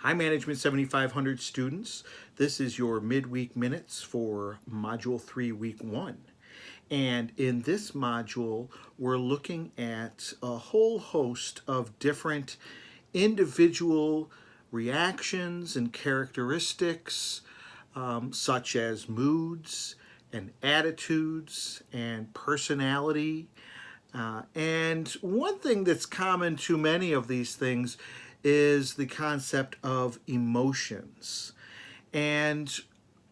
Hi, Management 7500 students. This is your midweek minutes for Module 3, Week 1. And in this module, we're looking at a whole host of different individual reactions and characteristics, such as moods and attitudes and personality. And one thing that's common to many of these things is the concept of emotions. And,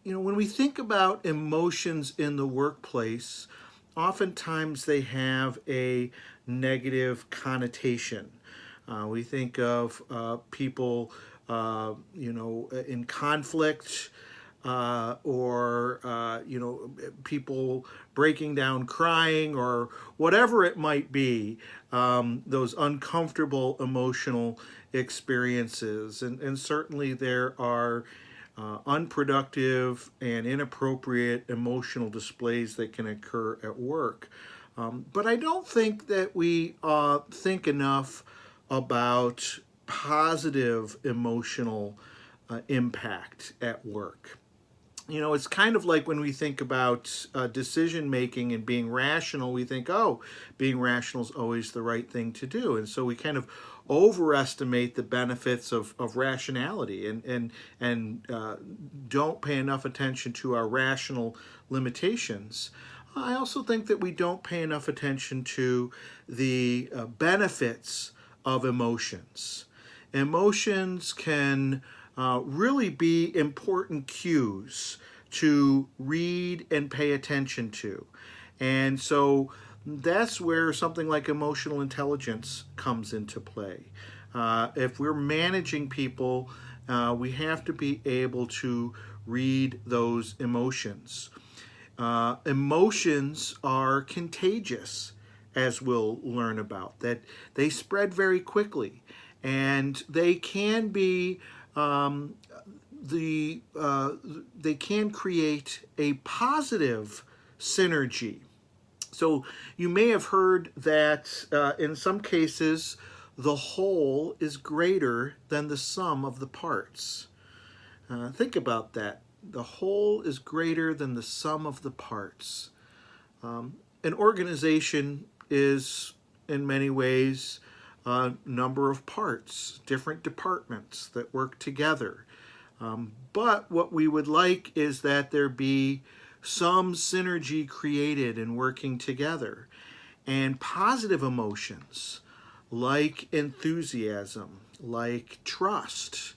when we think about emotions in the workplace, oftentimes they have a negative connotation. We think of people, in conflict, or people breaking down crying, or whatever it might be, those uncomfortable emotional experiences. And certainly there are unproductive and inappropriate emotional displays that can occur at work. But I don't think that we think enough about positive emotional impact at work. It's kind of like when we think about decision making and being rational, we think, oh, being rational is always the right thing to do. And so we kind of overestimate the benefits of rationality, and don't pay enough attention to our rational limitations. I also think that we don't pay enough attention to the benefits of emotions. Emotions can really be important cues to read and pay attention to. And so that's where something like emotional intelligence comes into play. If we're managing people, we have to be able to read those emotions. Emotions are contagious, as we'll learn about, that they spread very quickly, and they can be they can create a positive synergy. So you may have heard that in some cases the whole is greater than the sum of the parts. Think about that. The whole is greater than the sum of the parts. An organization is, in many ways, a number of parts, different departments that work together. But what we would like is that there be some synergy created in working together. And positive emotions like enthusiasm, like trust,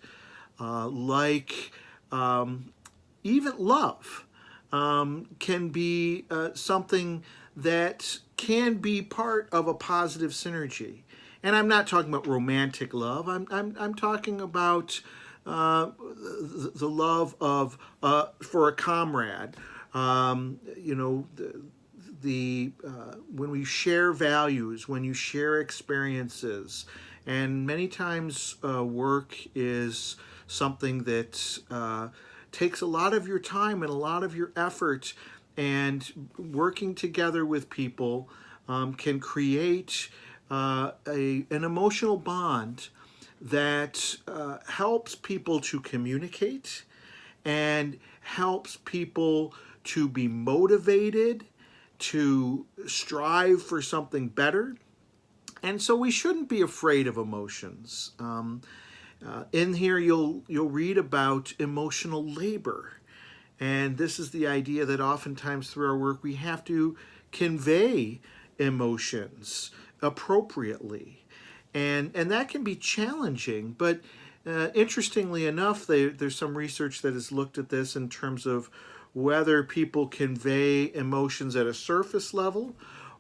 like even love, can be something that can be part of a positive synergy. And I'm not talking about romantic love. I'm talking about the love of for a comrade. The when we share values, when you share experiences, and many times work is something that takes a lot of your time and a lot of your effort, and working together with people can create an emotional bond that helps people to communicate and helps people to be motivated to strive for something better. And so we shouldn't be afraid of emotions. In here, you'll read about emotional labor, and this is the idea that oftentimes through our work we have to convey emotions appropriately, and that can be challenging. But interestingly enough, there's some research that has looked at this in terms of whether people convey emotions at a surface level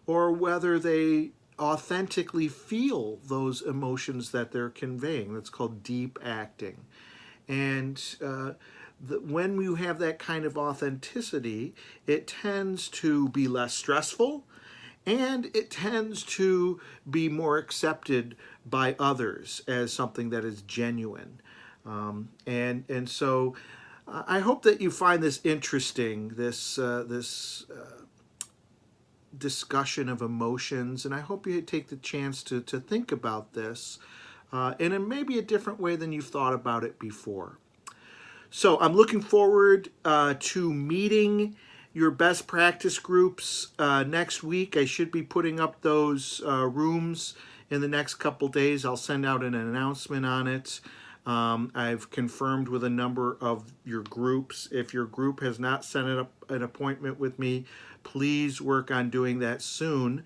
or whether they authentically feel those emotions that they're conveying. That's called deep acting. And when you have that kind of authenticity, it tends to be less stressful, and it tends to be more accepted by others as something that is genuine. And so I hope that you find this interesting, this discussion of emotions, and I hope you take the chance to think about this. and in maybe a different way than you've thought about it before. So I'm looking forward to meeting your best practice groups next week. I should be putting up those rooms in the next couple days. I'll send out an announcement on it. I've confirmed with a number of your groups. If your group has not set up an appointment with me, please work on doing that soon,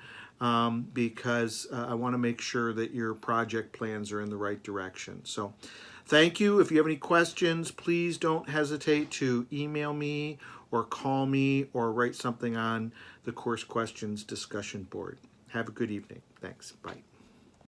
because I want to make sure that your project plans are in the right direction. So thank you. If you have any questions, please don't hesitate to email me or call me or write something on the course questions discussion board. Have a good evening. Thanks. Bye.